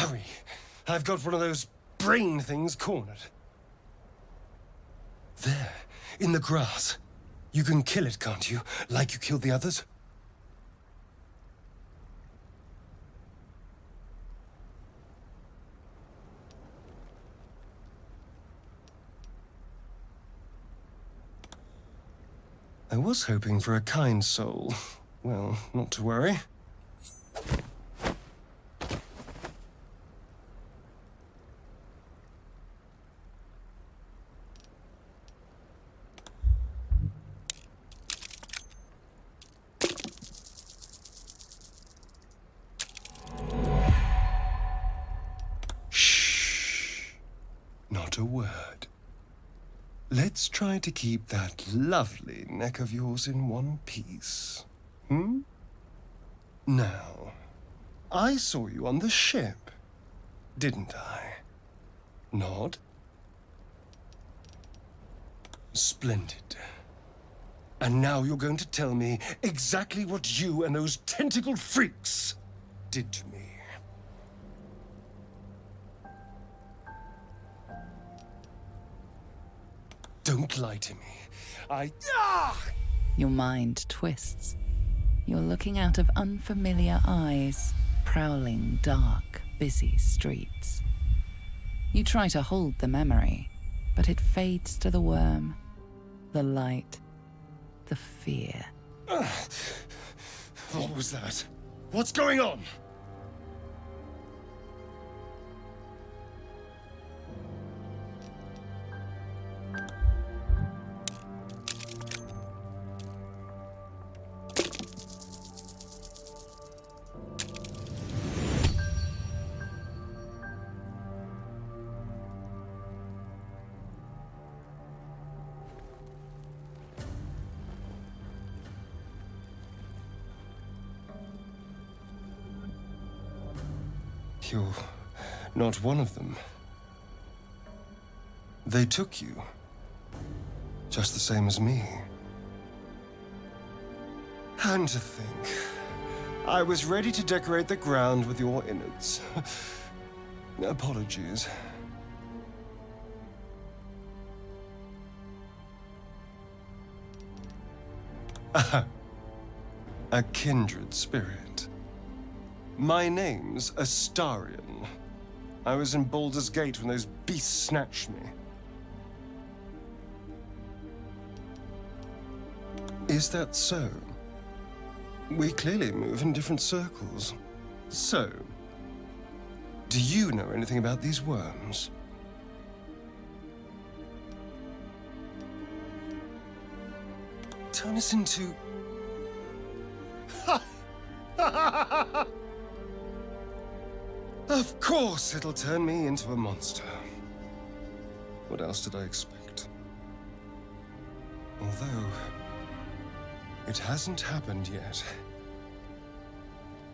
Hurry! I've got one of those brain things cornered. There, in the grass. You can kill it, can't you? Like you killed the others? I was hoping for a kind soul. Well, not to worry. Shh. Not a word. Let's try to keep that lovely neck of yours in one piece. Now, I saw you on the ship, didn't I? Nod? Splendid. And now you're going to tell me exactly what you and those tentacled freaks did to me. Don't lie to me. Your mind twists. You're looking out of unfamiliar eyes, prowling dark, busy streets. You try to hold the memory, but it fades to the worm, the light, the fear. What was that? What's going on? You're not one of them. They took you. Just the same as me. And to think, I was ready to decorate the ground with your innards. Apologies. A kindred spirit. My name's Astarion. I was in Baldur's Gate when those beasts snatched me. Is that so? We clearly move in different circles. So, do you know anything about these worms? Turn us into... Of course it'll turn me into a monster. What else did I expect? Although, it hasn't happened yet.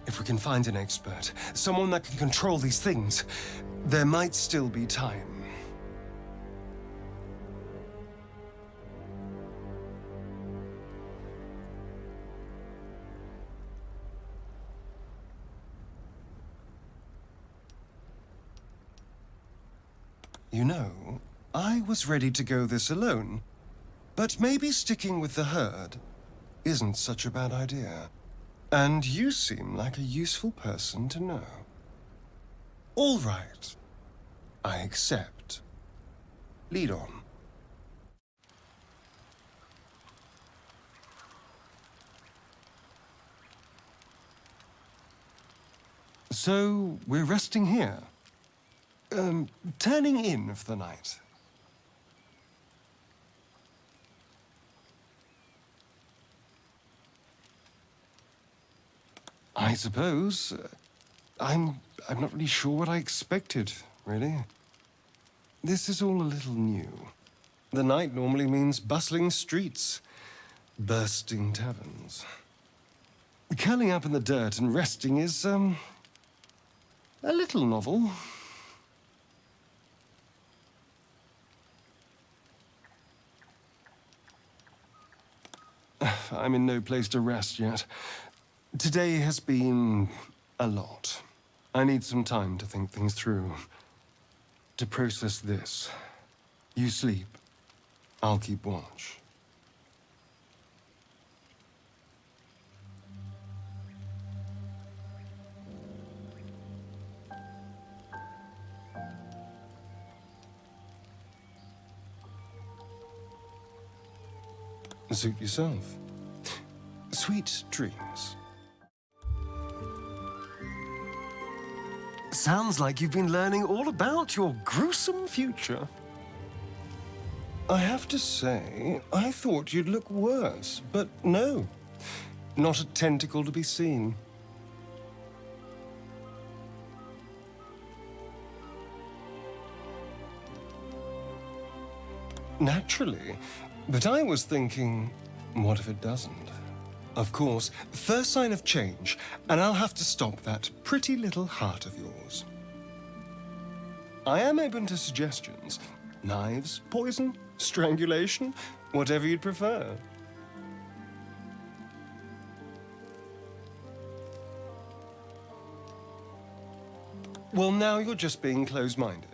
If we can find an expert, someone that can control these things, there might still be time. You know, I was ready to go this alone, but maybe sticking with the herd isn't such a bad idea. And you seem like a useful person to know. All right. I accept. Lead on. So, we're resting here. Turning in for the night. I suppose. I'm not really sure what I expected, really. This is all a little new. The night normally means bustling streets, bursting taverns. Curling up in the dirt and resting is, a little novel. I'm in no place to rest yet. Today has been a lot. I need some time to think things through. To process this. You sleep. I'll keep watch. Suit yourself. Sweet dreams. Sounds like you've been learning all about your gruesome future. I have to say, I thought you'd look worse, but no. Not a tentacle to be seen. Naturally. But I was thinking, what if it doesn't? Of course, first sign of change, and I'll have to stop that pretty little heart of yours. I am open to suggestions. Knives, poison, strangulation, whatever you'd prefer. Well, now you're just being close-minded.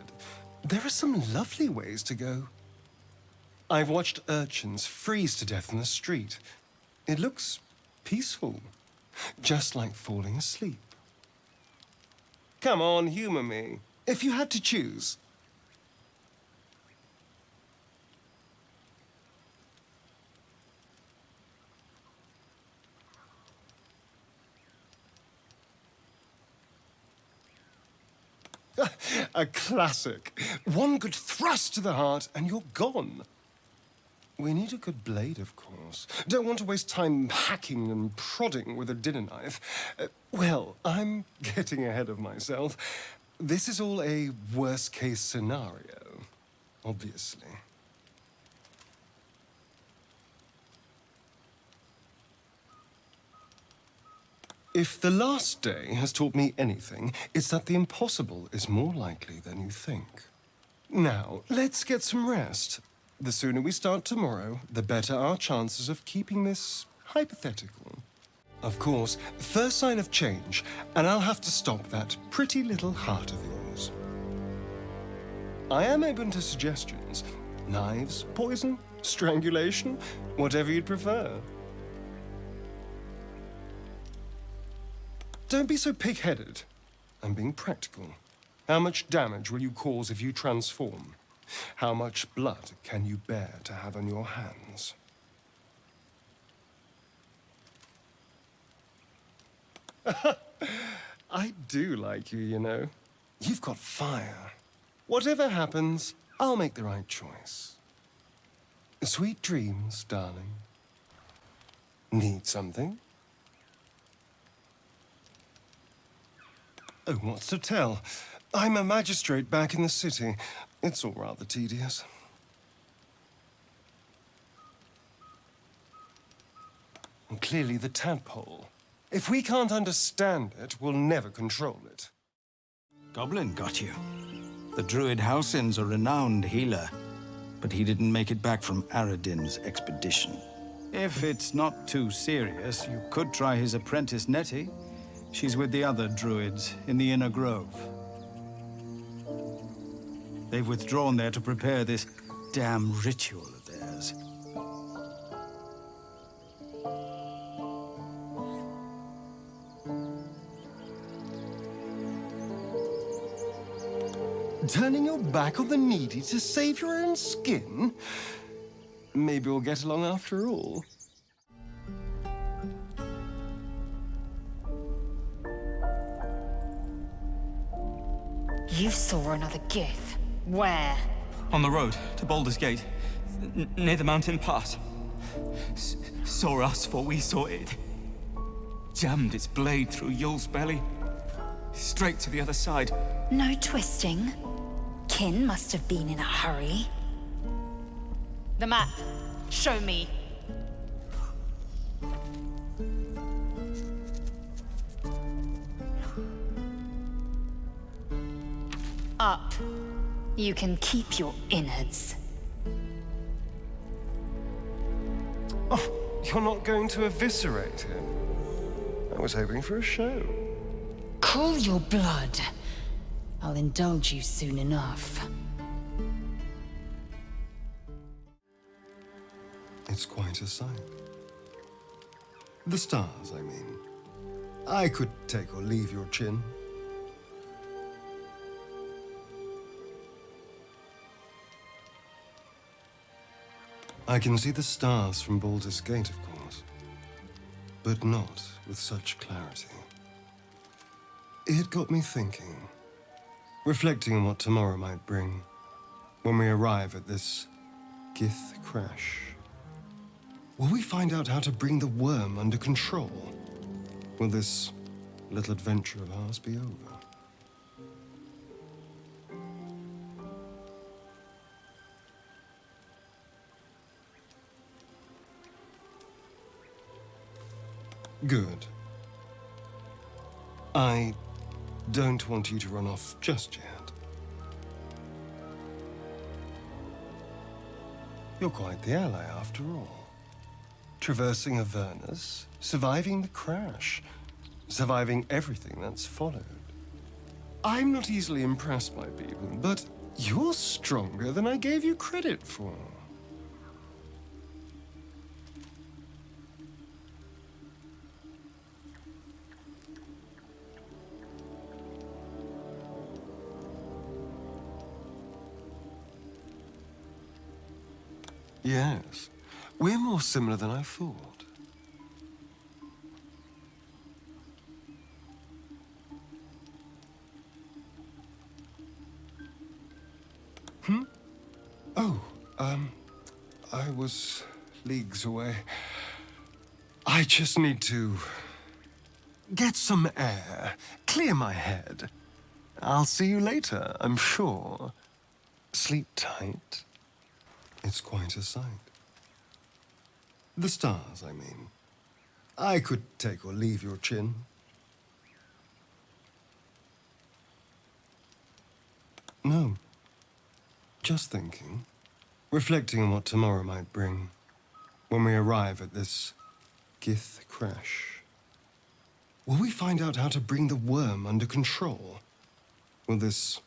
There are some lovely ways to go. I've watched urchins freeze to death in the street. It looks peaceful, just like falling asleep. Come on, humor me. If you had to choose. A classic. One good thrust to the heart and you're gone. We need a good blade, of course. Don't want to waste time hacking and prodding with a dinner knife. Well, I'm getting ahead of myself. This is all a worst-case scenario, obviously. If the last day has taught me anything, it's that the impossible is more likely than you think. Now, let's get some rest. The sooner we start tomorrow, the better our chances of keeping this hypothetical. Of course, first sign of change, and I'll have to stop that pretty little heart of yours. I am open to suggestions. Knives, poison, strangulation, whatever you'd prefer. Don't be so pig-headed. I'm being practical. How much damage will you cause if you transform? How much blood can you bear to have on your hands? I do like you, you know. You've got fire. Whatever happens, I'll make the right choice. Sweet dreams, darling. Need something? Oh, what's to tell? I'm a magistrate back in the city. It's all rather tedious. And clearly the tadpole. If we can't understand it, we'll never control it. Goblin got you. The Druid Halsin's a renowned healer, but he didn't make it back from Aradin's expedition. If it's not too serious, you could try his apprentice Nettie. She's with the other Druids in the Inner Grove. They've withdrawn there to prepare this damn ritual of theirs. Turning your back on the needy to save your own skin? Maybe we'll get along after all. You saw another gith. Where? On the road to Baldur's Gate, near the mountain pass. Saw us, for we saw it. Jammed its blade through Yul's belly. Straight to the other side. No twisting. Kin must have been in a hurry. The map. Show me. Up. You can keep your innards. Oh, you're not going to eviscerate him? I was hoping for a show. Cool your blood. I'll indulge you soon enough. It's quite a sight. The stars, I mean. I could take or leave your chin. I can see the stars from Baldur's Gate, of course, but not with such clarity. It got me thinking, reflecting on what tomorrow might bring when we arrive at this Gith crash. Will we find out how to bring the worm under control? Will this little adventure of ours be over? Good. I don't want you to run off just yet. You're quite the ally after all. Traversing Avernus, surviving the crash, surviving everything that's followed. I'm not easily impressed by people, but you're stronger than I gave you credit for. Yes, we're more similar than I thought. Oh, I was leagues away. I just need to get some air, clear my head. I'll see you later, I'm sure. Sleep tight. It's quite a sight. The stars, I mean. I could take or leave your chin. No. Just thinking. Reflecting on what tomorrow might bring when we arrive at this Gith crash. Will we find out how to bring the worm under control? Will this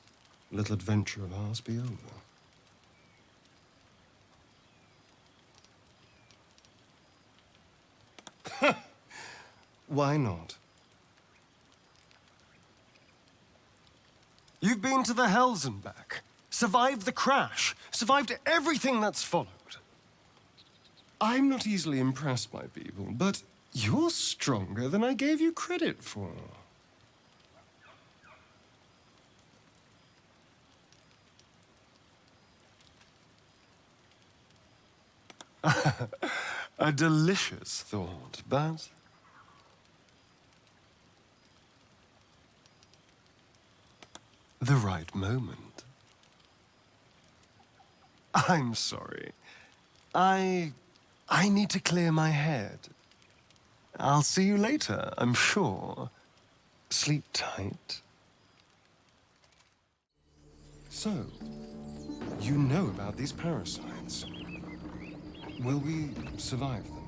little adventure of ours be over? Why not? You've been to the Hells and back, survived the crash, survived everything that's followed. I'm not easily impressed by people, but you're stronger than I gave you credit for. A delicious thought, but the right moment. I'm sorry. I need to clear my head. I'll see you later, I'm sure. Sleep tight. So, you know about these parasites. Will we survive them?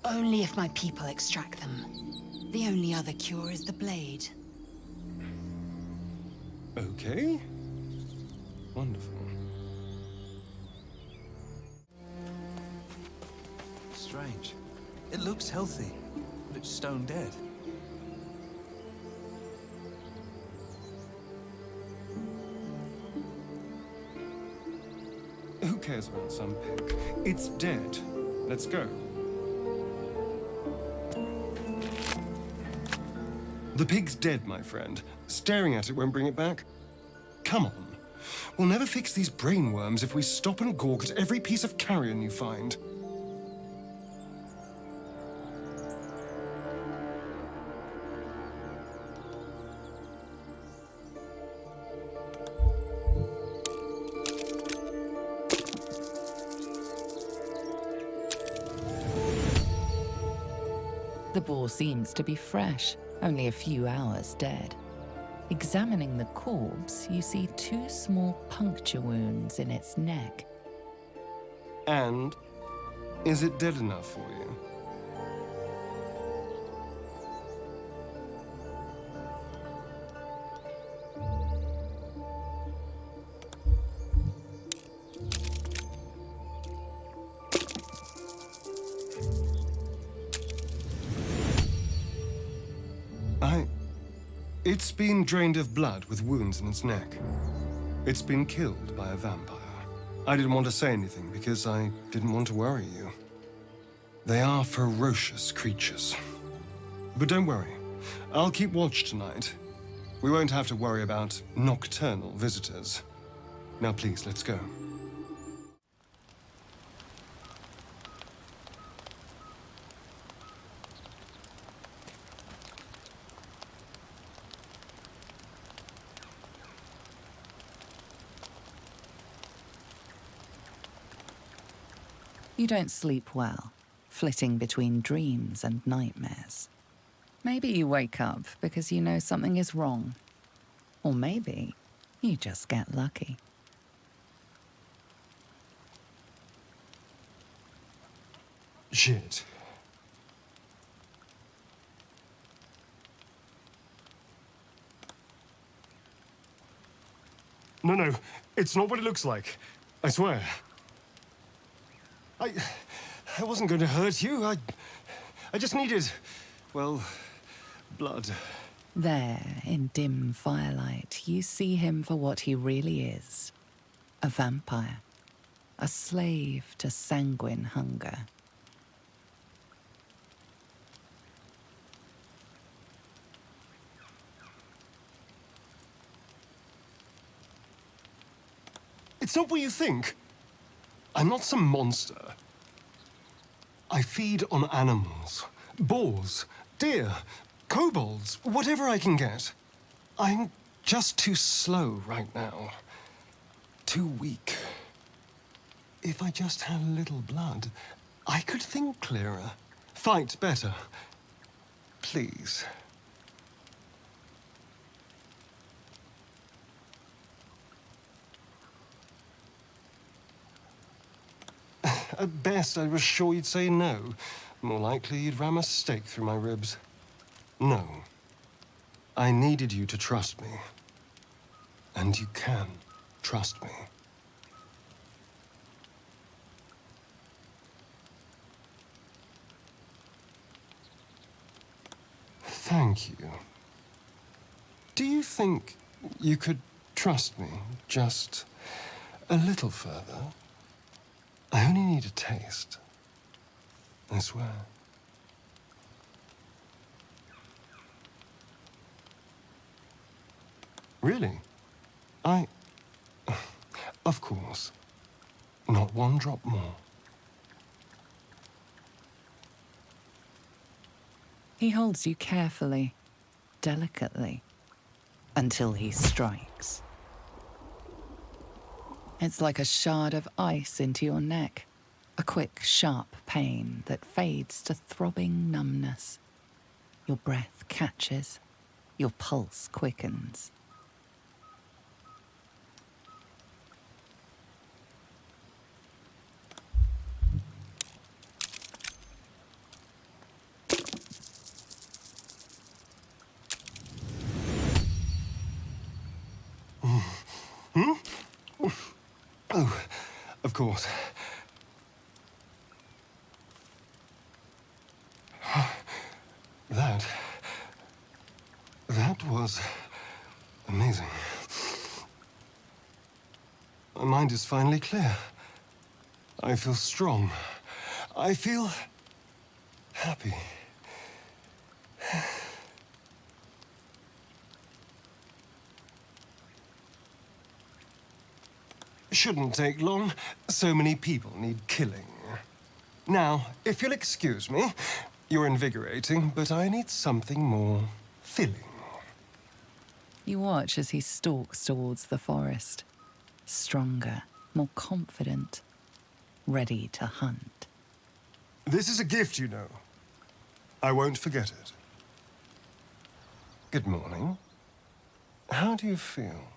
Only if my people extract them. The only other cure is the blade. Okay. Wonderful. Strange. It looks healthy, but it's stone dead. Who cares about some pig? It's dead. Let's go. The pig's dead, my friend. Staring at it won't bring it back. Come on. We'll never fix these brainworms if we stop and gawk at every piece of carrion you find. The boar seems to be fresh, only a few hours dead. Examining the corpse, you see 2 small puncture wounds in its neck. And is it dead enough for you? It's been drained of blood with wounds in its neck. It's been killed by a vampire. I didn't want to say anything because I didn't want to worry you. They are ferocious creatures. But don't worry, I'll keep watch tonight. We won't have to worry about nocturnal visitors. Now please, let's go. You don't sleep well, flitting between dreams and nightmares. Maybe you wake up because you know something is wrong. Or maybe you just get lucky. Shit. No, it's not what it looks like. I swear. I wasn't going to hurt you. I just needed, well, blood. There, in dim firelight, you see him for what he really is. A vampire. A slave to sanguine hunger. It's not what you think. I'm not some monster. I feed on animals. Boars, deer, kobolds, whatever I can get. I'm just too slow right now. Too weak. If I just had a little blood, I could think clearer. Fight better. Please. At best, I was sure you'd say no. More likely, you'd ram a stake through my ribs. No. I needed you to trust me. And you can trust me. Thank you. Do you think you could trust me just a little further? I only need a taste. I swear. Really? Of course. Not one drop more. He holds you carefully, delicately, until he strikes. It's like a shard of ice into your neck. A quick, sharp pain that fades to throbbing numbness. Your breath catches. Your pulse quickens. Oh, of course. That was amazing. My mind is finally clear. I feel strong. I feel happy. Shouldn't take long. So many people need killing. Now, if you'll excuse me, you're invigorating, but I need something more filling. You watch as he stalks towards the forest. Stronger, more confident, ready to hunt. This is a gift, you know. I won't forget it. Good morning. How do you feel?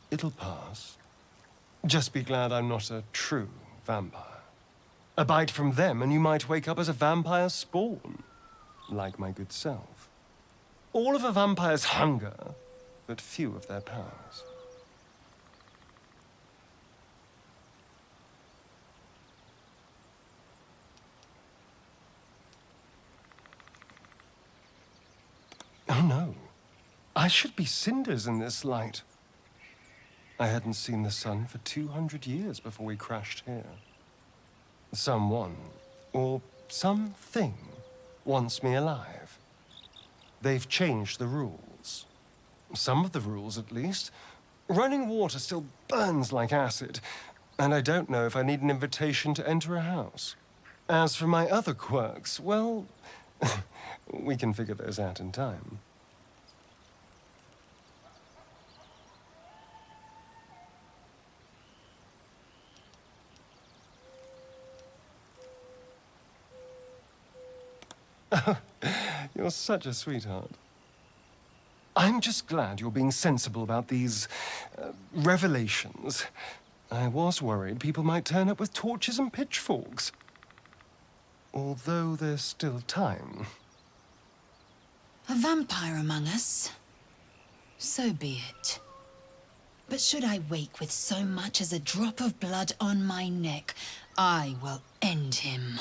It'll pass. Just be glad I'm not a true vampire. A bite from them and you might wake up as a vampire spawn, like my good self. All of a vampire's hunger, but few of their powers. Oh no. I should be cinders in this light. I hadn't seen the sun for 200 years before we crashed here. Someone, or something, wants me alive. They've changed the rules. Some of the rules, at least. Running water still burns like acid, and I don't know if I need an invitation to enter a house. As for my other quirks, well, we can figure those out in time. You're such a sweetheart. I'm just glad you're being sensible about these revelations. I was worried people might turn up with torches and pitchforks. Although there's still time. A vampire among us? So be it. But should I wake with so much as a drop of blood on my neck, I will end him.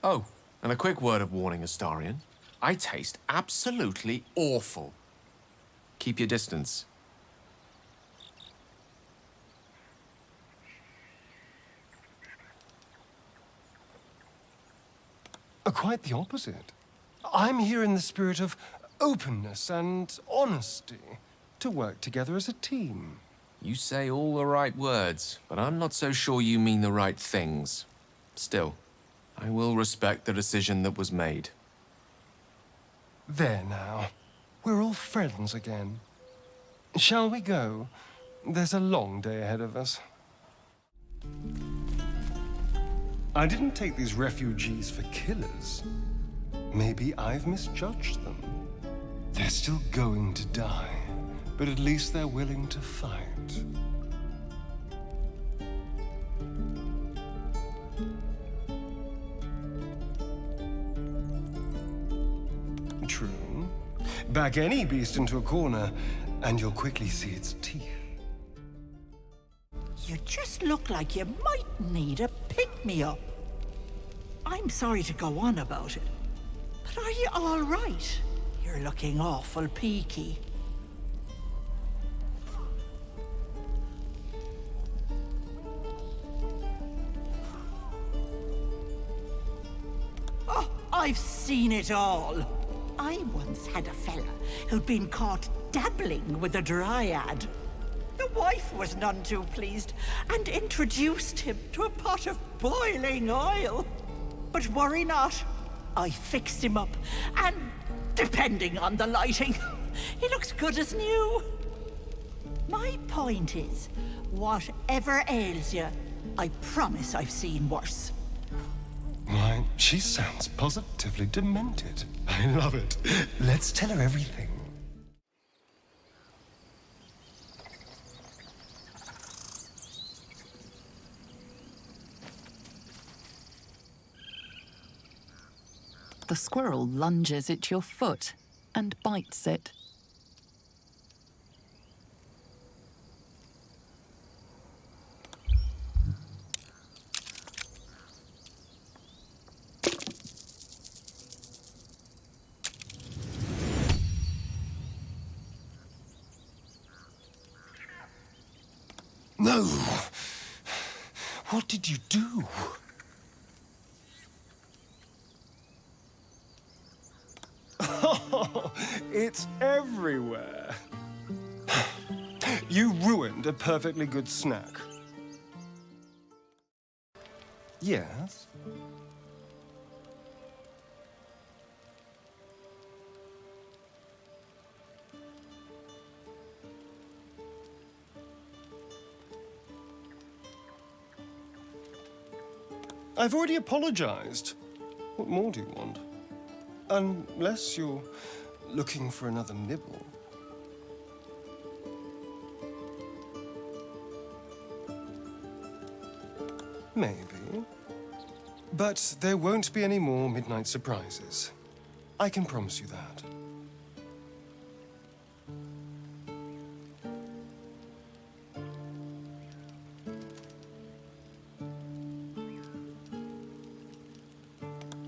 Oh, and a quick word of warning, Astarion. I taste absolutely awful. Keep your distance. Quite the opposite. I'm here in the spirit of openness and honesty, to work together as a team. You say all the right words, but I'm not so sure you mean the right things. Still, I will respect the decision that was made. There now. We're all friends again. Shall we go? There's a long day ahead of us. I didn't take these refugees for killers. Maybe I've misjudged them. They're still going to die, but at least they're willing to fight. True. Back any beast into a corner, and you'll quickly see its teeth. You just look like you might need a pick-me-up. I'm sorry to go on about it, but are you all right? You're looking awful peaky. Oh, I've seen it all. I once had a fella who'd been caught dabbling with a dryad. The wife was none too pleased and introduced him to a pot of boiling oil. But worry not, I fixed him up, and depending on the lighting, he looks good as new. My point is, whatever ails you, I promise I've seen worse. Why, she sounds positively demented. I love it. Let's tell her everything. The squirrel lunges at your foot and bites it. No! What did you do? Oh, it's everywhere. You ruined a perfectly good snack. Yes? I've already apologized. What more do you want? Unless you're looking for another nibble. Maybe. But there won't be any more midnight surprises. I can promise you that.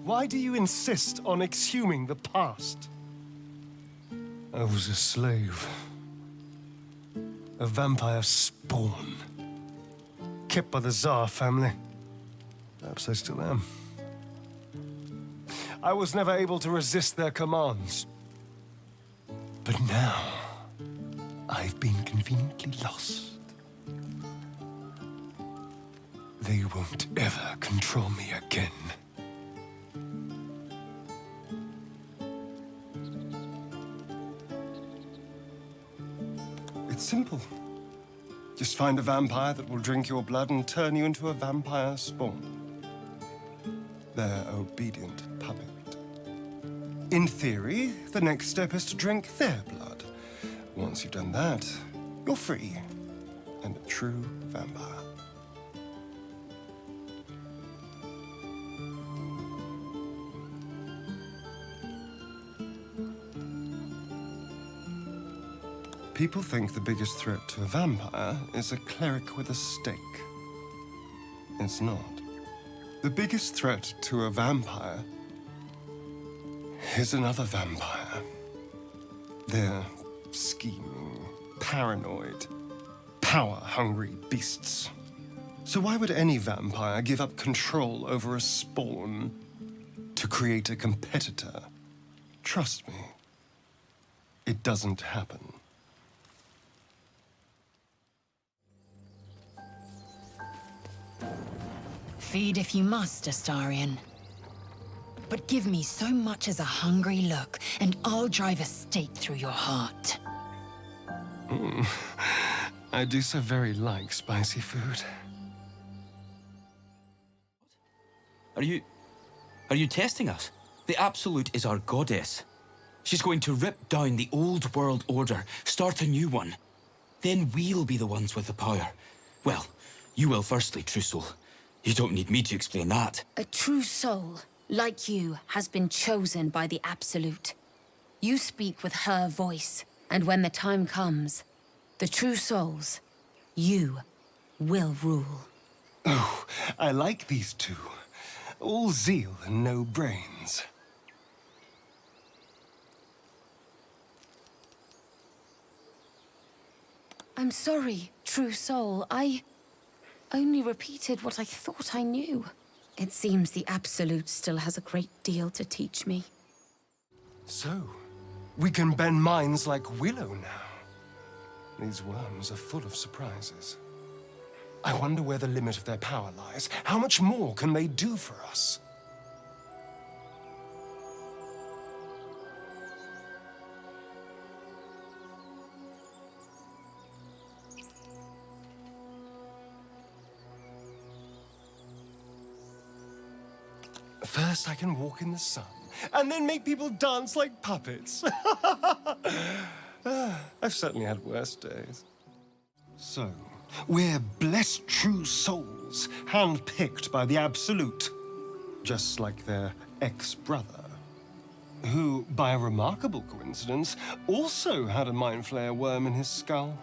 Why do you insist on exhuming the past? I was a slave. A vampire spawn. Kept by the Tsar family. Perhaps I still am. I was never able to resist their commands. But now, I've been conveniently lost. They won't ever control me again. It's simple. Just find a vampire that will drink your blood and turn you into a vampire spawn. Their obedient puppet. In theory, the next step is to drink their blood. Once you've done that, you're free and a true vampire. People think the biggest threat to a vampire is a cleric with a stake. It's not. The biggest threat to a vampire is another vampire. They're scheming, paranoid, power-hungry beasts. So why would any vampire give up control over a spawn to create a competitor? Trust me, it doesn't happen. Feed if you must, Astarion. But give me so much as a hungry look, and I'll drive a stake through your heart. I do so very like spicy food. Are you testing us? The Absolute is our goddess. She's going to rip down the old world order, start a new one. Then we'll be the ones with the power. Well, you will firstly, true soul. You don't need me to explain that. A true soul, like you, has been chosen by the Absolute. You speak with her voice, and when the time comes, the true souls, you will rule. Oh, I like these two. All zeal and no brains. I'm sorry, true soul. I only repeated what I thought I knew. It seems the Absolute still has a great deal to teach me. So, we can bend minds like Willow now. These worms are full of surprises. I wonder where the limit of their power lies. How much more can they do for us? First, I can walk in the sun, and then make people dance like puppets. I've certainly had worse days. So, we're blessed true souls, handpicked by the Absolute, just like their ex-brother, who, by a remarkable coincidence, also had a Mind Flayer worm in his skull.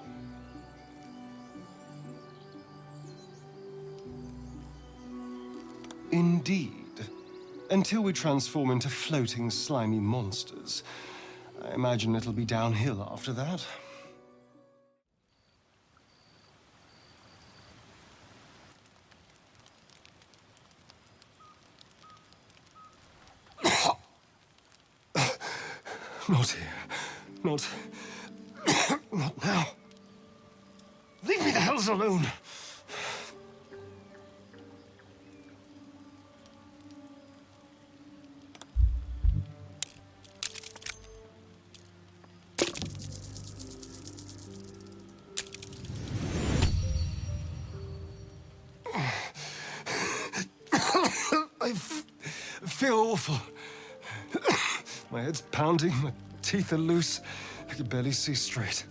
Indeed. Until we transform into floating, slimy monsters. I imagine it'll be downhill after that. Not here. Not now. Leave me the hells alone. I feel awful. My head's pounding, my teeth are loose. I can barely see straight.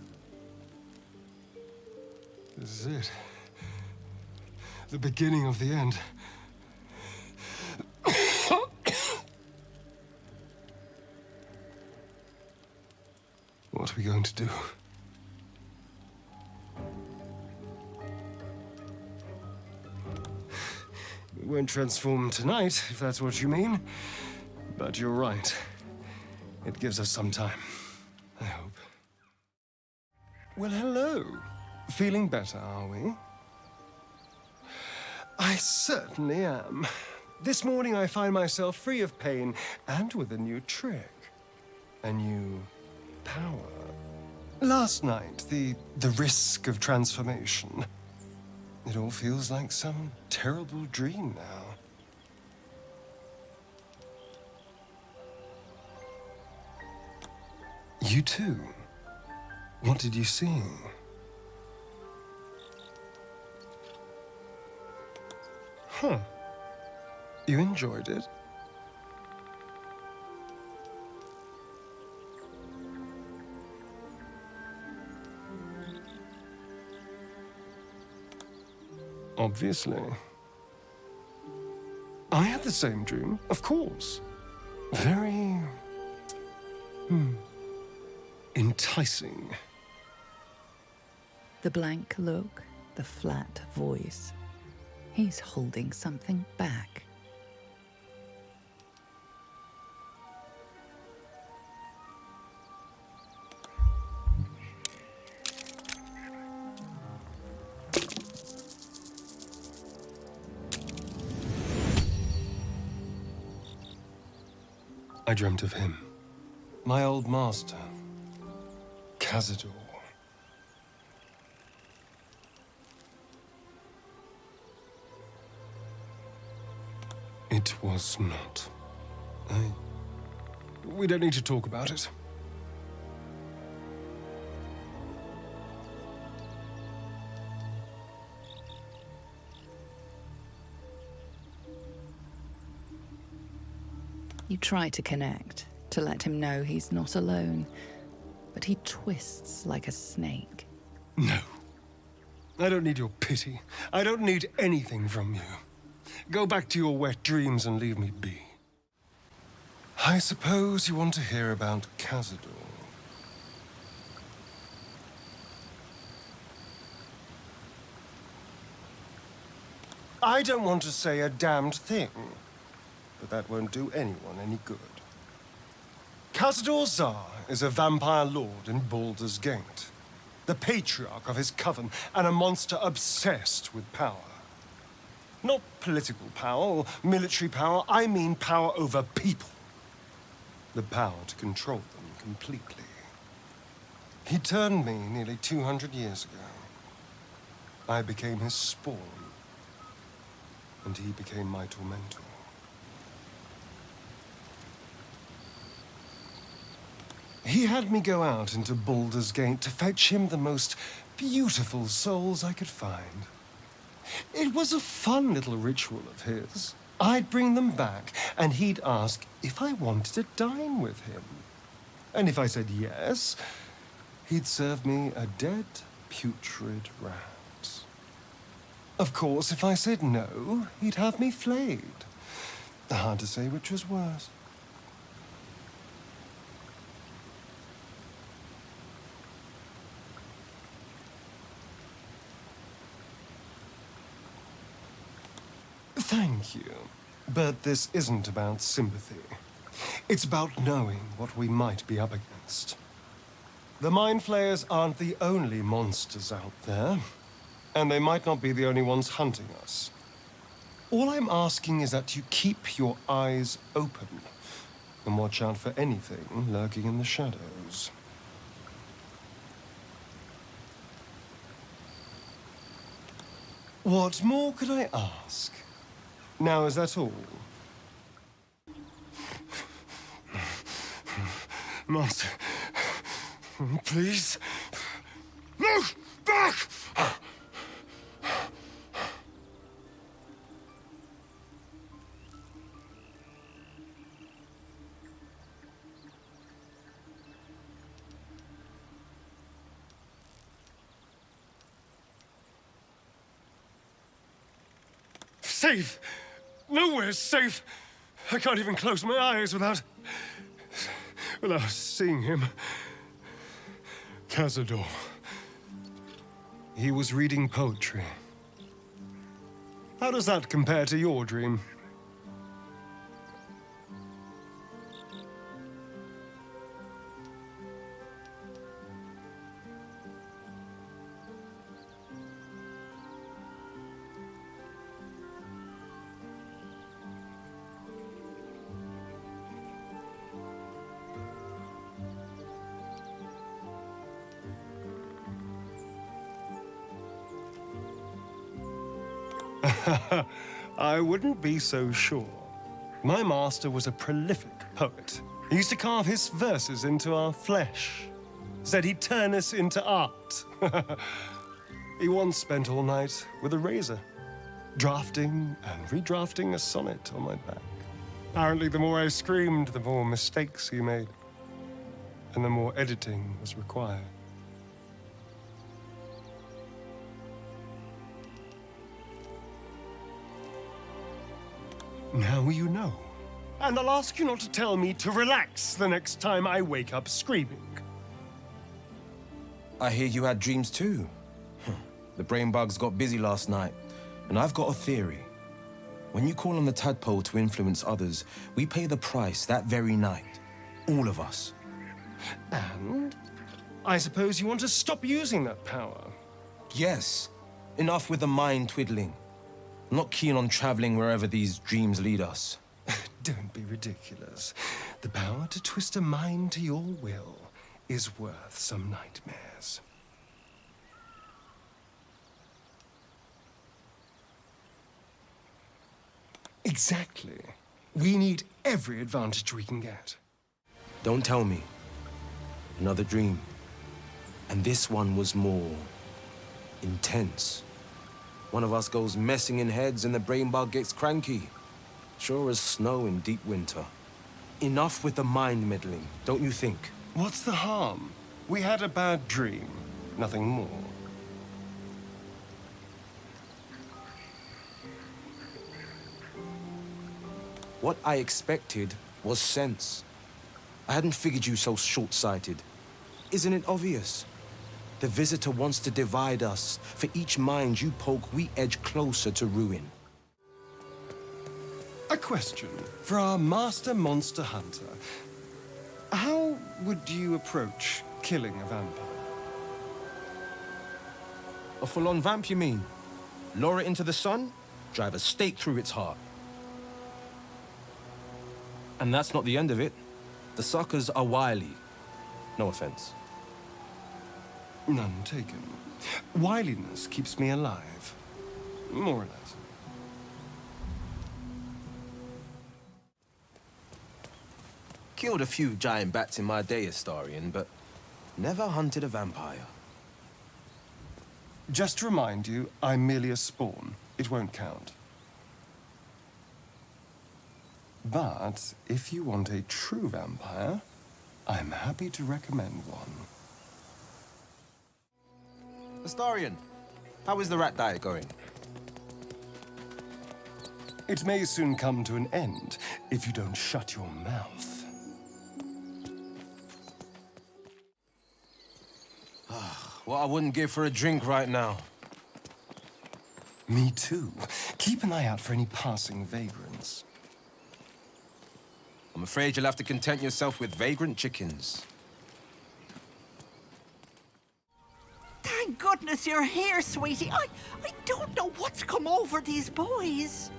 This is it. The beginning of the end. What are we going to do? We won't transform tonight, if that's what you mean. But you're right. It gives us some time, I hope. Well, hello. Feeling better, are we? I certainly am. This morning I find myself free of pain and with a new trick. A new power. Last night, the risk of transformation. It all feels like some terrible dream now. You too? What did you see? Huh. You enjoyed it? Obviously. I had the same dream, of course. Very... enticing. The blank look, the flat voice. He's holding something back. I dreamt of him. My old master, Cazador. It was not. We don't need to talk about it. You try to connect, to let him know he's not alone, but he twists like a snake. No. I don't need your pity. I don't need anything from you. Go back to your wet dreams and leave me be. I suppose you want to hear about Cazador. I don't want to say a damned thing, but that won't do anyone any good. Cazador Szarr is a vampire lord in Baldur's Gate, the patriarch of his coven, and a monster obsessed with power. Not political power or military power, I mean power over people. The power to control them completely. He turned me nearly 200 years ago. I became his spawn, and he became my tormentor. He had me go out into Baldur's Gate to fetch him the most beautiful souls I could find. It was a fun little ritual of his. I'd bring them back, and he'd ask if I wanted to dine with him. And if I said yes, he'd serve me a dead, putrid rat. Of course, if I said no, he'd have me flayed. Hard to say which was worse. Thank you. But this isn't about sympathy. It's about knowing what we might be up against. The Mind Flayers aren't the only monsters out there, and they might not be the only ones hunting us. All I'm asking is that you keep your eyes open and watch out for anything lurking in the shadows. What more could I ask? Now, is that all? Master, please, move back! Safe! Nowhere's safe! I can't even close my eyes without seeing him. Cazador. He was reading poetry. How does that compare to your dream? I wouldn't be so sure. My master was a prolific poet. He used to carve his verses into our flesh. Said he'd turn us into art. He once spent all night with a razor, drafting and redrafting a sonnet on my back. Apparently, the more I screamed, the more mistakes he made, and the more editing was required. Now you know. And I'll ask you not to tell me to relax the next time I wake up screaming. I hear you had dreams too. The brain bugs got busy last night, and I've got a theory. When you call on the tadpole to influence others, we pay the price that very night. All of us. And I suppose you want to stop using that power. Yes. Enough with the mind twiddling. I'm not keen on traveling wherever these dreams lead us. Don't be ridiculous. The power to twist a mind to your will is worth some nightmares. Exactly. We need every advantage we can get. Don't tell me. Another dream. And this one was more intense. One of us goes messing in heads and the brain bug gets cranky. Sure as snow in deep winter. Enough with the mind meddling, don't you think? What's the harm? We had a bad dream. Nothing more. What I expected was sense. I hadn't figured you so short-sighted. Isn't it obvious? The Visitor wants to divide us. For each mind you poke, we edge closer to ruin. A question for our master monster hunter. How would you approach killing a vampire? A full-on vamp, you mean? Lure it into the sun, drive a stake through its heart. And that's not the end of it. The suckers are wily. No offense. None taken. Wiliness keeps me alive. More or less. Killed a few giant bats in my day, Astarion, but never hunted a vampire. Just to remind you, I'm merely a spawn. It won't count. But if you want a true vampire, I'm happy to recommend one. Astarion, how is the rat diet going? It may soon come to an end if you don't shut your mouth. What I wouldn't give for a drink right now. Me too. Keep an eye out for any passing vagrants. I'm afraid you'll have to content yourself with vagrant chickens. Thank goodness you're here, sweetie. I don't know what's come over these boys.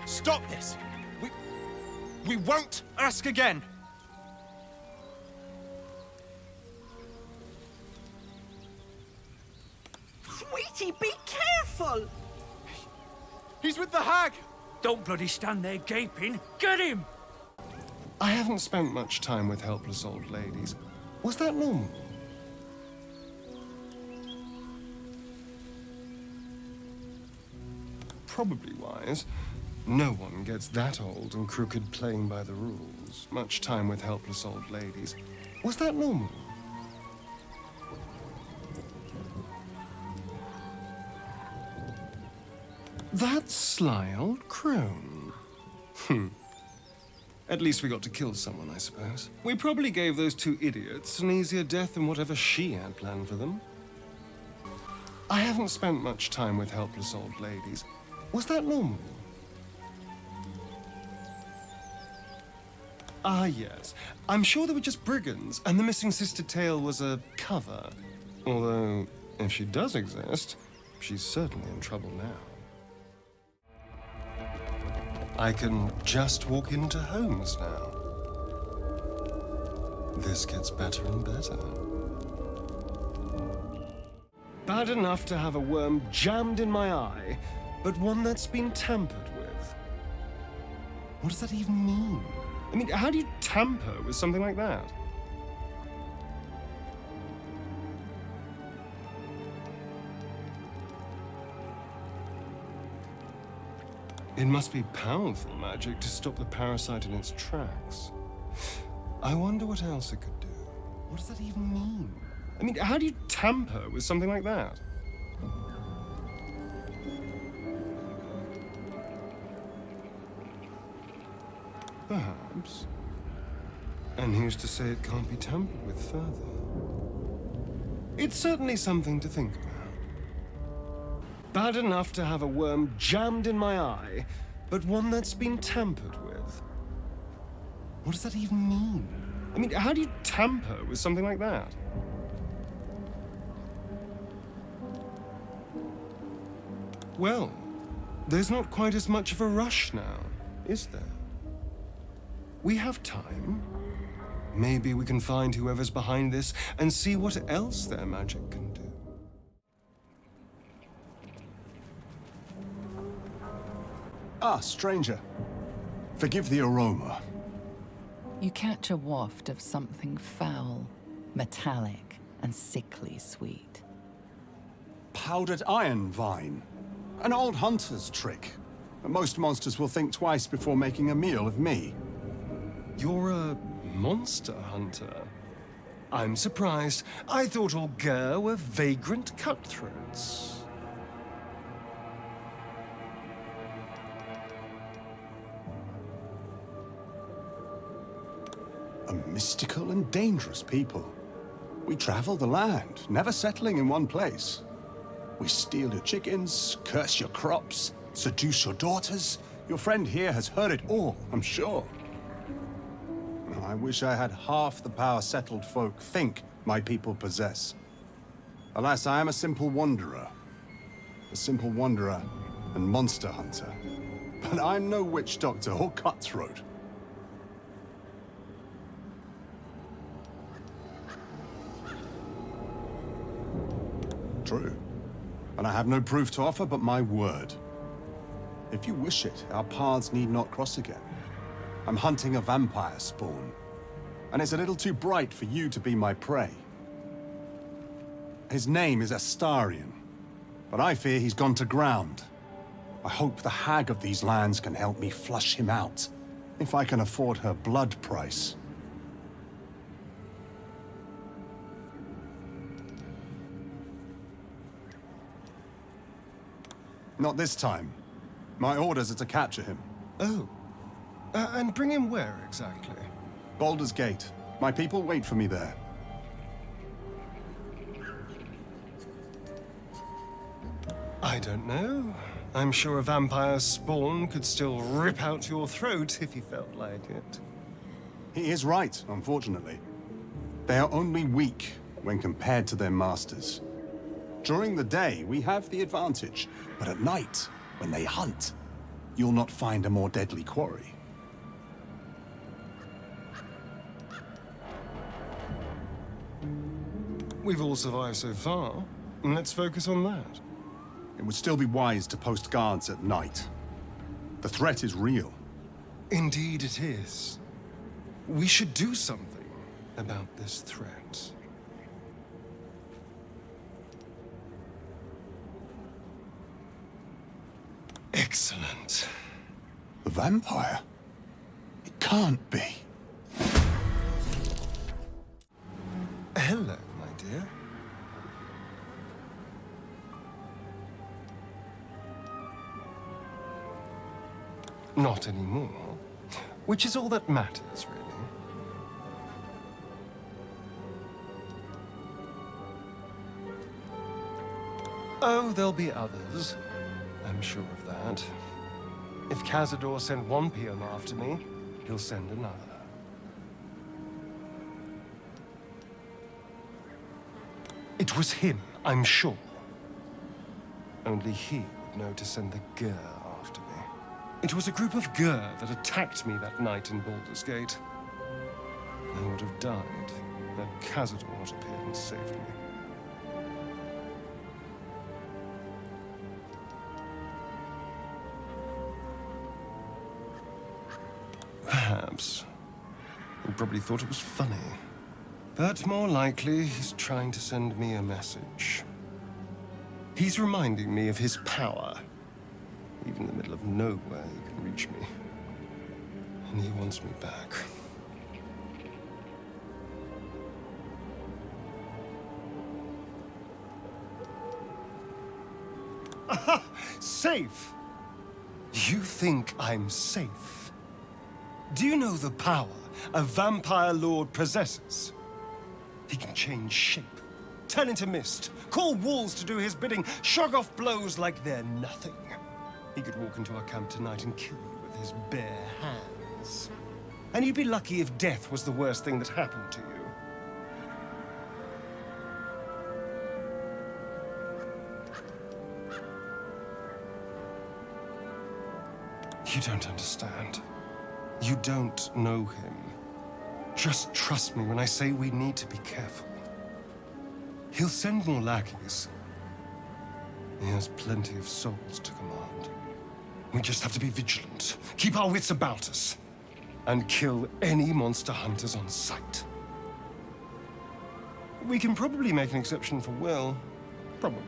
Stop this! We won't ask again! Sweetie, be careful! He's with the hag! Don't bloody stand there gaping. Get him! I haven't spent much time with helpless old ladies. Was that normal? Probably wise. No one gets that old and crooked playing by the rules. Much time with helpless old ladies. Was that normal? That sly old crone. At least we got to kill someone, I suppose. We probably gave those two idiots an easier death than whatever she had planned for them. I haven't spent much time with helpless old ladies. Was that normal? Ah, yes. I'm sure they were just brigands, and the missing sister tale was a cover. Although, if she does exist, she's certainly in trouble now. I can just walk into homes now. This gets better and better. Bad enough to have a worm jammed in my eye, but one that's been tampered with. What does that even mean? I mean, how do you tamper with something like that? It must be powerful magic to stop the parasite in its tracks. I wonder what else it could do. What does that even mean? I mean, how do you tamper with something like that? Perhaps. And who's to say it can't be tampered with further? It's certainly something to think about. Bad enough to have a worm jammed in my eye, but one that's been tampered with. What does that even mean? I mean, how do you tamper with something like that? Well, there's not quite as much of a rush now, is there? We have time. Maybe we can find whoever's behind this and see what else their magic can do. Ah, stranger. Forgive the aroma. You catch a waft of something foul, metallic, and sickly sweet. Powdered iron vine. An old hunter's trick. Most monsters will think twice before making a meal of me. You're a monster hunter. I'm surprised. I thought all Gale were vagrant cutthroats. A mystical and dangerous people. We travel the land, never settling in one place. We steal your chickens, curse your crops, seduce your daughters. Your friend here has heard it all, I'm sure. I wish I had half the power settled folk think my people possess. Alas, I am a simple wanderer. A simple wanderer and monster hunter. But I'm no witch doctor or cutthroat. True. And I have no proof to offer but my word. If you wish it, our paths need not cross again. I'm hunting a vampire spawn, and it's a little too bright for you to be my prey. His name is Astarion, but I fear he's gone to ground. I hope the hag of these lands can help me flush him out, if I can afford her blood price. Not this time. My orders are to capture him. Oh. And bring him where, exactly? Baldur's Gate. My people wait for me there. I don't know. I'm sure a vampire spawn could still rip out your throat if he felt like it. He is right, unfortunately. They are only weak when compared to their masters. During the day, we have the advantage, but at night, when they hunt, you'll not find a more deadly quarry. We've all survived so far. Let's focus on that. It would still be wise to post guards at night. The threat is real. Indeed it is. We should do something about this threat. Excellent. The vampire? It can't be. Hello, my dear. Not anymore. Which is all that matters, really. Oh, there'll be others. I'm sure of that. If Cazador sent one peon after me, he'll send another. It was him, I'm sure. Only he would know to send the Gur after me. It was a group of Gur that attacked me that night in Baldur's Gate. I would have died had Cazador not appeared and saved me. Perhaps. He probably thought it was funny. But more likely, he's trying to send me a message. He's reminding me of his power. Even in the middle of nowhere, he can reach me. And he wants me back. Aha! Safe! You think I'm safe? Do you know the power a vampire lord possesses? He can change shape, turn into mist, call walls to do his bidding, shrug off blows like they're nothing. He could walk into our camp tonight and kill you with his bare hands. And you'd be lucky if death was the worst thing that happened to you. You don't understand. You don't know him. Just trust me when I say we need to be careful. He'll send more lackeys. He has plenty of souls to command. We just have to be vigilant, keep our wits about us, and kill any monster hunters on sight. We can probably make an exception for Wyll. Probably.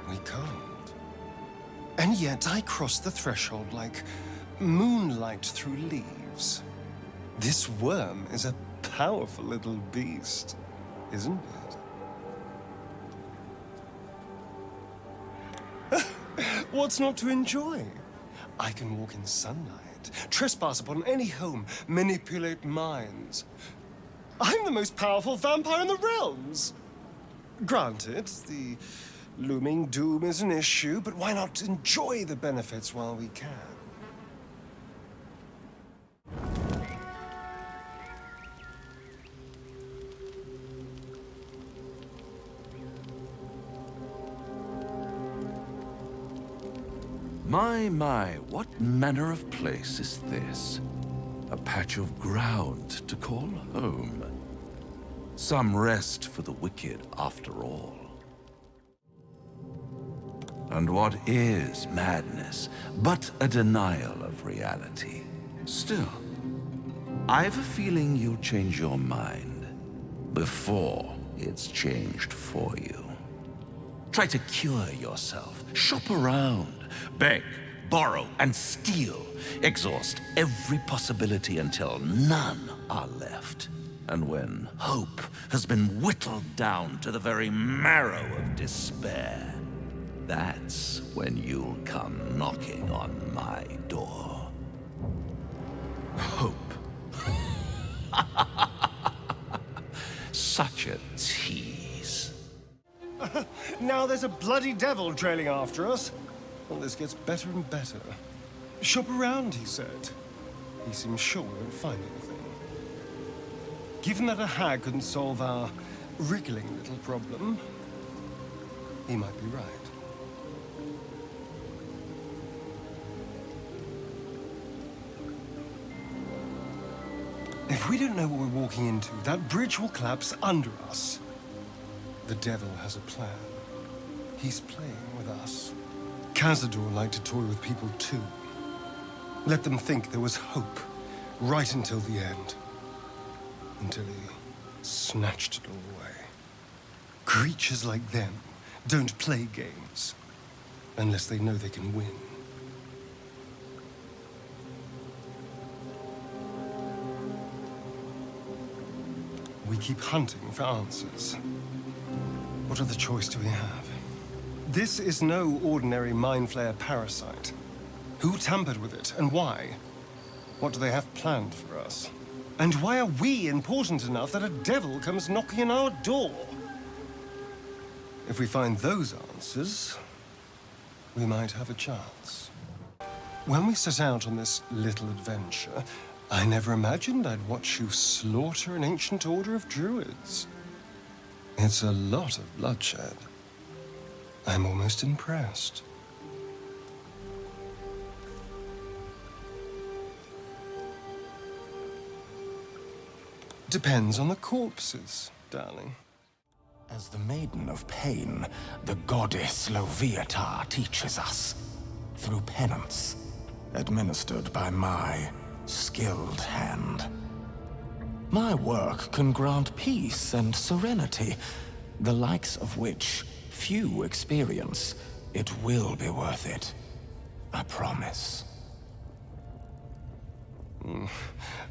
We can't. And yet I cross the threshold like moonlight through leaves. This worm is a powerful little beast, isn't it? What's not to enjoy? I can walk in sunlight, trespass upon any home, manipulate minds. I'm the most powerful vampire in the realms. Granted, the looming doom is an issue, but why not enjoy the benefits while we can? My, what manner of place is this? A patch of ground to call home. Some rest for the wicked, after all. And what is madness but a denial of reality? Still, I've a feeling you'll change your mind before it's changed for you. Try to cure yourself, shop around, beg, borrow, and steal. Exhaust every possibility until none are left. And when hope has been whittled down to the very marrow of despair, that's when you'll come knocking on my door. Hope. Such a tease. Now there's a bloody devil trailing after us. Well, this gets better and better. Shop around, he said. He seems sure we won't find anything. Given that a hag couldn't solve our wriggling little problem, he might be right. If we don't know what we're walking into, that bridge will collapse under us. The devil has a plan. He's playing with us. Cazador liked to toy with people too. Let them think there was hope, right until the end. Until he snatched it all away. Creatures like them don't play games, unless they know they can win. We keep hunting for answers. What other choice do we have? This is no ordinary mind flayer parasite. Who tampered with it, and why? What do they have planned for us? And why are we important enough that a devil comes knocking on our door? If we find those answers, we might have a chance. When we set out on this little adventure, I never imagined I'd watch you slaughter an ancient order of Druids. It's a lot of bloodshed. I'm almost impressed. Depends on the corpses, darling. As the Maiden of Pain, the goddess Loviatar teaches us, through penance, administered by my skilled hand. My work can grant peace and serenity, the likes of which few experience. It will be worth it. I promise.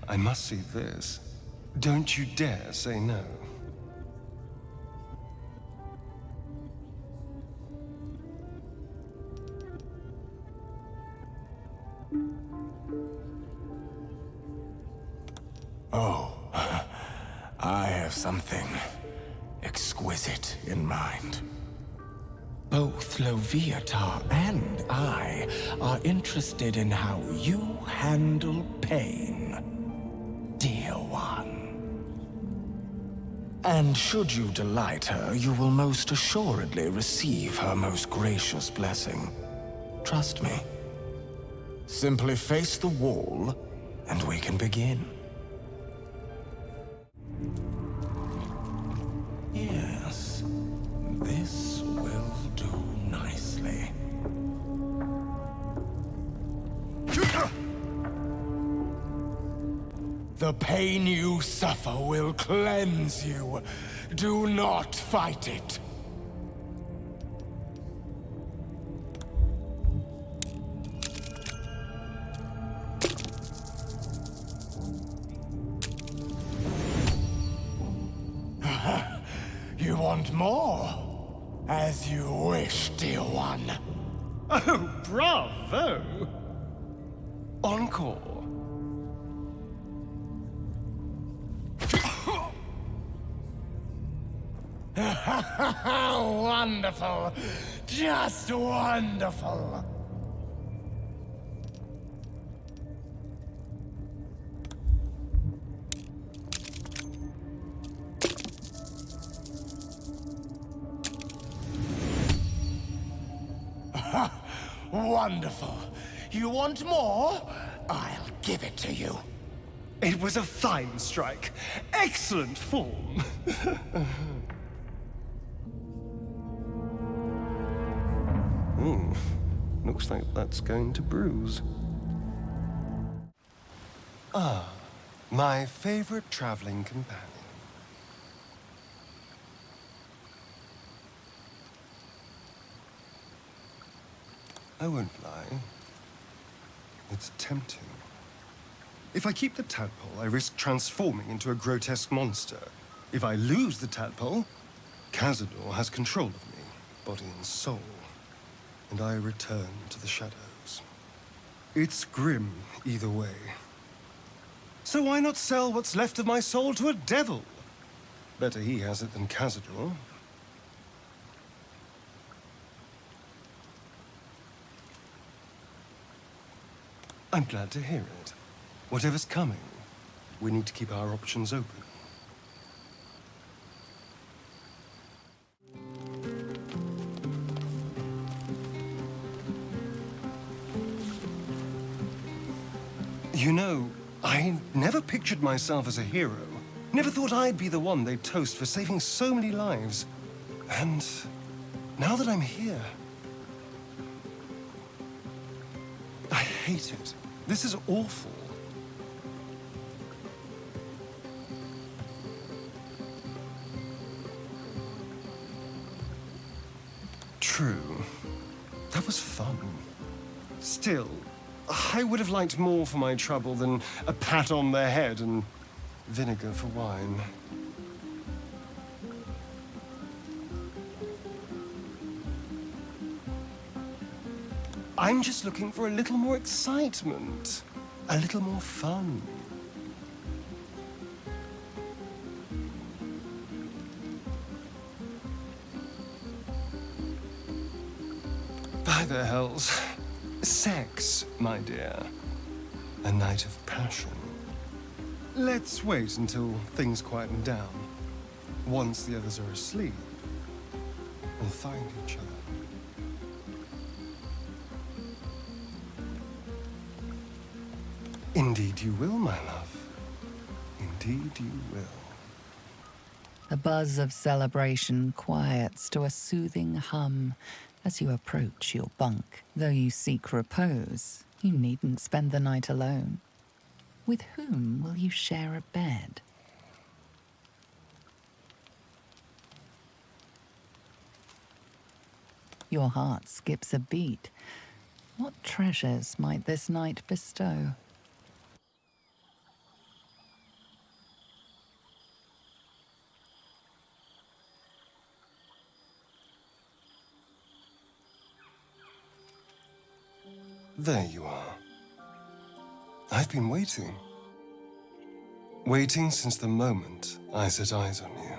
I must see this. Don't you dare say no. Oh, I have something exquisite in mind. Both Loviatar and I are interested in how you handle pain, dear one. And should you delight her, you will most assuredly receive her most gracious blessing. Trust me. Simply face the wall, and we can begin. Yes, this will do nicely. The pain you suffer will cleanse you. Do not fight it. You want more? As you wish, dear one. Oh, bravo! Encore. Wonderful. Just wonderful. Wonderful. You want more? I'll give it to you. It was a fine strike. Excellent form. Looks like that's going to bruise. Ah, my favorite traveling companion. I won't lie. It's tempting. If I keep the tadpole, I risk transforming into a grotesque monster. If I lose the tadpole, Cazador has control of me, body and soul, and I return to the shadows. It's grim either way. So why not sell what's left of my soul to a devil? Better he has it than Cazador. I'm glad to hear it. Whatever's coming, we need to keep our options open. You know, I never pictured myself as a hero. Never thought I'd be the one they'd toast for saving so many lives. And now that I'm here, I hate it. This is awful. True. That was fun. Still, I would have liked more for my trouble than a pat on the head and vinegar for wine. I'm just looking for a little more excitement, a little more fun. By the hells, sex, my dear. A night of passion. Let's wait until things quieten down. Once the others are asleep, we'll find each other. Indeed you will, my love. Indeed you will. The buzz of celebration quiets to a soothing hum as you approach your bunk. Though you seek repose, you needn't spend the night alone. With whom will you share a bed? Your heart skips a beat. What treasures might this night bestow? There you are. I've been waiting. Waiting since the moment I set eyes on you.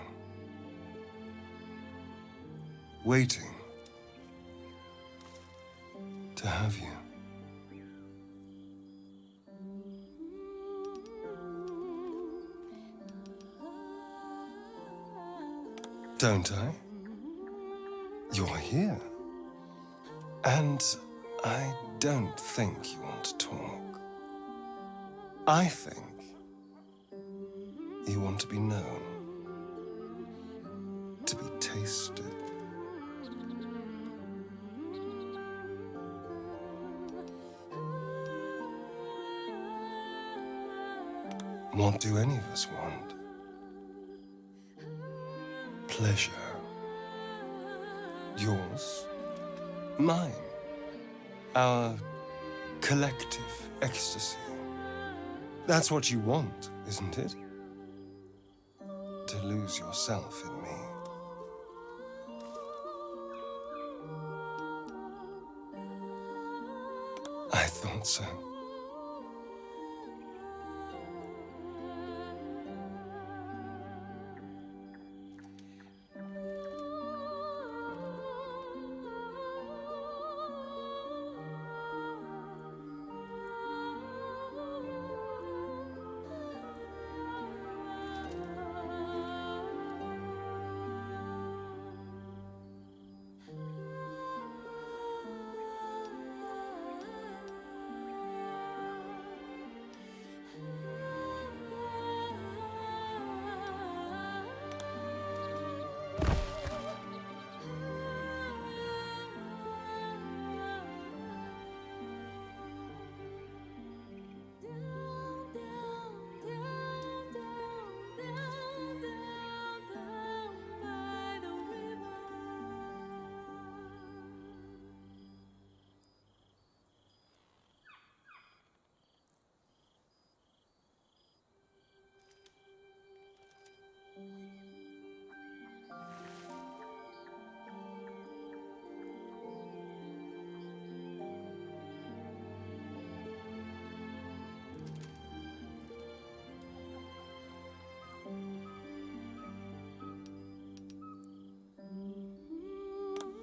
Waiting to have you. Don't I? You're here. And I don't think you want to talk. I think you want to be known, to be tasted. What do any of us want? Pleasure. Yours, mine. Our collective ecstasy. That's what you want, isn't it? To lose yourself in me. I thought so.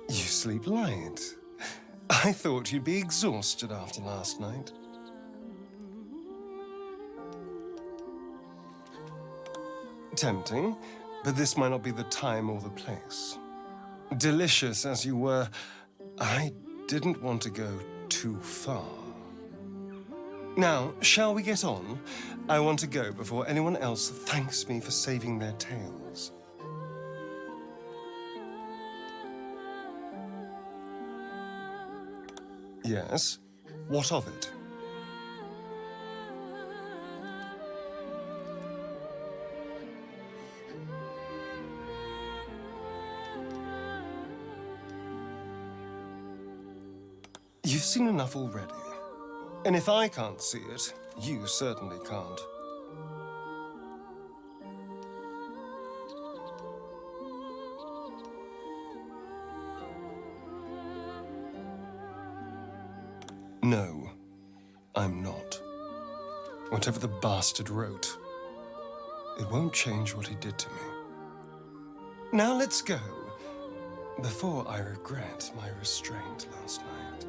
You sleep light. I thought you'd be exhausted after last night. Tempting, but this might not be the time or the place. Delicious as you were, I didn't want to go too far. Now, shall we get on? I want to go before anyone else thanks me for saving their tails. Yes? What of it? You've seen enough already. And if I can't see it, you certainly can't. No, I'm not. Whatever the bastard wrote, it won't change what he did to me. Now let's go, before I regret my restraint last night.